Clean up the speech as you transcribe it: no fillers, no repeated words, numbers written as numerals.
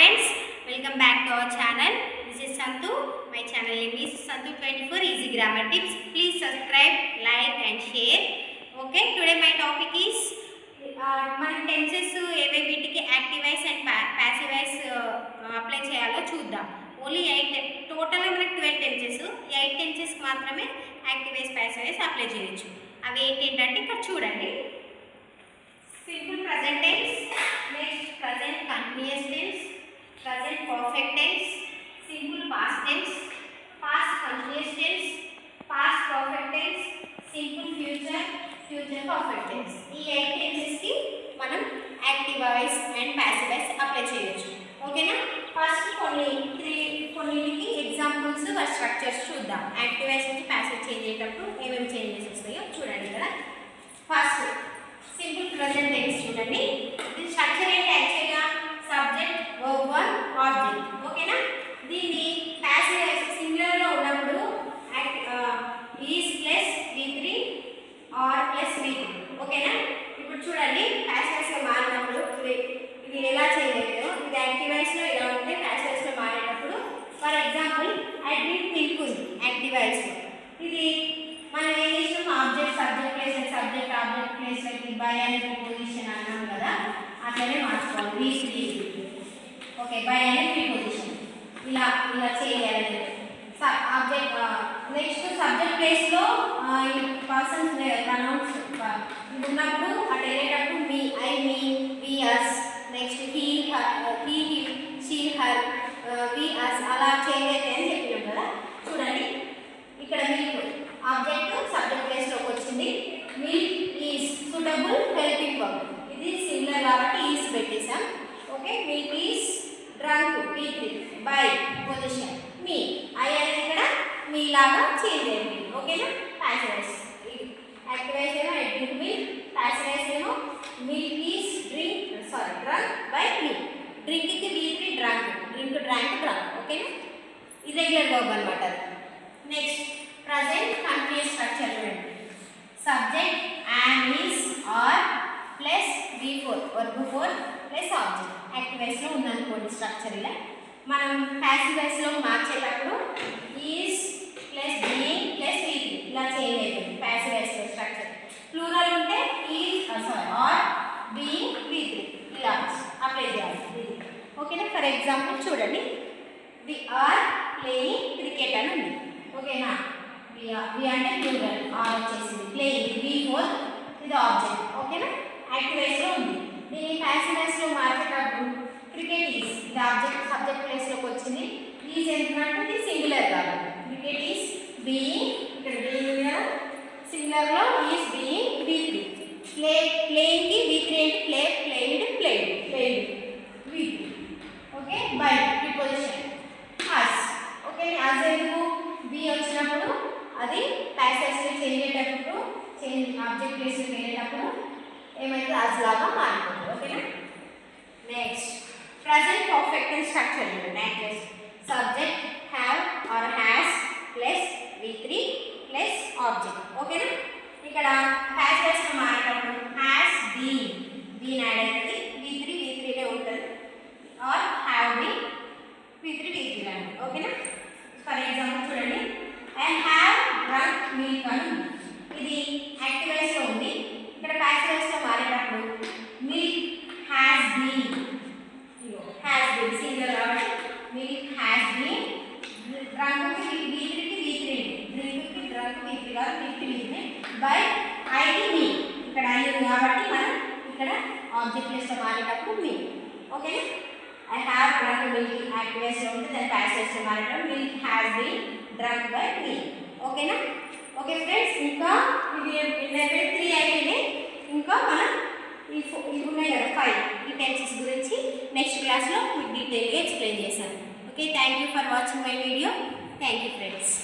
friends, welcome back to our channel. This is Santu. My channel name is Santu24 Easy Grammar Tips. Please subscribe, like and share. Okay, today my topic is మన tenses ఏవే వీటికి active voice and passive voice apply చేయాలో చూద్దాం. Only 8 టోటల్గా మనకి 12 tenses, 8 టెన్సెస్కి మాత్రమే active voice passive voice apply చేయొచ్చు. అవి ఏంటంటే ఇక్కడ చూడండి. Simple present tense, next present continuous tense, present perfect tense, simple past tense, past continuous tense, past perfect tense, simple future, future perfect tense. ఈ 8 టెన్సెస్ కి మనం active voice and passive voice apply చేయొచ్చు. ఓకేనా? First కొన్నిటికి examples structures చూద్దాం. Active voice నుంచి passive change అయ్యేటప్పుడు ఏమేమి చేంజెస్ వస్తాయో చూడండి కదా. ఫస్ట్ సింపుల్ ప్రెజెంట్ టెన్స్ చూడండి. ఇది స్ట్రక్చర్ ఏంటి యాక్చువల్గా? Subject, verb 1, object. ఓకేనా? దీన్ని ప్యాసివ్ వాయిస్ సింగులర్లో ఉన్నప్పుడు is plus V3 are plus V3. ఓకేనా? ఇప్పుడు చూడండి, ప్యాసివ్ వాయిస్లో మారినప్పుడు ఇది ఎలా చేయలేదు. ఇది యాక్టివ్ వాయిస్లో ఇలా ఉంటే ప్యాసివ్ వాయిస్లో మారేటప్పుడు for example I drink milk ఉంది యాక్టివ్ వాయిస్లో. ఇది మనం ఏం చేసినాం? Object subject place, subject object ప్లేస్లకి బై అనే ప్రిపోజిషన్ అన్నాం కదా, అట్లనే మార్చుకోవాలి. V3 ఓకే, బై అనే ప్రిపోజిషన్ ఇలా చేయాలి. ఆబ్జెక్ట్ నెక్స్ట్ సబ్జెక్ట్ ప్లేస్లో ఈ పర్సన్స్ ప్రొనౌన్స్ ఉన్నప్పుడు అటు వెళ్ళేటప్పుడు me, I, me, we, us, next he, him, she, her, we, us అలా చేంజ్ అయితే అని చెప్పినాం కదా. చూడండి ఇక్కడ మీకు ఆబ్జెక్ట్ సబ్జెక్ట్ ప్లేస్లోకి వచ్చింది. Milk is suitable helping verb. ఇది సింగులర్ కాబట్టి ఈజ్ పెట్టేసాం. Okay, milk is drunk V3 by position me, I అనేది ఇక్కడ మీ లాగా చేంజ్ అయింది. ఓకేనా? ప్యాసివ్ వాయిస్ యాక్టివ్ వాయిస్ ఏమో I drink milk, passive voice ఏమో milk is drunk by me. డ్రింక్కి V3 డ్రంక్, డ్రంక్. ఓకేనా? ఇర్రెగ్యులర్ వర్బ్ అనమాట. నెక్స్ట్ ప్రజెంట్ కంటిన్యూస్ స్ట్రక్చర్ చూడండి. Subject am, is, are plus V4 verb 4 plus object. Active వాయిస్లో ఉందనుకోండి structure ఇలా. మనం ప్యాసివ్ వాయిస్లో మార్చేటప్పుడు is plus being plus V3 ఇలా చేంజ్ అవుతుంది ప్యాసివ్ వాయిస్లో స్ట్రక్చర్. ప్లూరల్ ఉంటే ఈజ్ ఆర్ బీయింగ్ V3 ఇలా అప్లై చేయాలి. ఓకేనా? ఫర్ ఎగ్జాంపుల్ చూడండి, వి ఆర్ ప్లేయింగ్ క్రికెట్ అని ఉంది. ఓకేనా? వి అంటే ప్లూరల్, ఆర్ వచ్చేసింది, ప్లేయింగ్ V4 ఇది ఆబ్జెక్ట్. ఓకేనా? యాక్టివ్ వాయిస్లో ఉంది. దీన్ని ప్యాసివ్ వాయిస్లో మార్చేటప్పుడు క్రికెట్ ఈజ్ ఇది ఆబ్జెక్ట్ సబ్జెక్ట్ ప్లేస్లోకి వచ్చింది. ఈజ్ ఎందుకంటే ఇది సింగులర్ కాబట్టి క్రికెట్ ఈజ్ బీయింగ్, ఇక్కడ బీయింగ్ సింగులర్లో ఈజ్ బీయింగ్ V3. ప్లేయింగ్కి V3 అంటే played V3. Okay, by preposition us. Okay, us ఎందుకు? బి వచ్చినప్పుడు అది ప్యాసివ్ వాయిస్లో చేంజ్ అయ్యేటప్పుడు ఆబ్జెక్ట్ ప్లేస్లోకి వెళ్ళేటప్పుడు ఏమైతే అస్ లాగా మారిపోతుంది. ఓకేనా? Next present perfect tense structure చూడండి. Subject have or has plus V3 plus object. ఓకేనా? ఇక్కడ హ్యాస్ వాయిస్లో మారేటప్పుడు హ్యాస్ బీన్ యాడ్ అవుతుంది, V3 ఉంటుంది, ఆర్ హ్యావ్ బీన్ V3 అండి. ఓకేనా? ఫర్ ఎగ్జాంపుల్ చూడండి, ఐ హ్యావ్ డ్రంక్ మిల్క్ అని ఉంది. ఇది యాక్టివ్ వాయిస్లో ఉంది. ఇక్కడ ప్యాసివ్ వాయిస్లో మారేటప్పుడు మిల్క్ హ్యాస్ బీన్ సింగల్ కాబట్టి మిల్క్ హ్యాస్ బీన్. డ్రంక్కి V3 డ్రంక్ V3 కాదు, V3 బై ఐకి మీ. ఇక్కడ ఐ ఉంది కాబట్టి మనం ఇక్కడ ఆబ్జెక్ట్ ప్లేస్లో మారేటప్పుడు మీ. ఓకేనా? I have drunk milk active వాయిస్లో ఉంటే దాని ప్యాసివ్ వాయిస్లో మారేటప్పుడు milk has been drunk by me. ఓకేనా? ఓకే ఫ్రెండ్స్, ఇంకా ఇవి 3 అయిపోయినాయి. ఇంకా మనం ఇవి ఉన్నాయి కదా 5 ఈ టెన్సెస్ గురించి నెక్స్ట్ క్లాస్లో మీకు డీటెయిల్గా ఎక్స్ప్లెయిన్ చేశాను. Okay, thank you for watching my video. Thank you friends.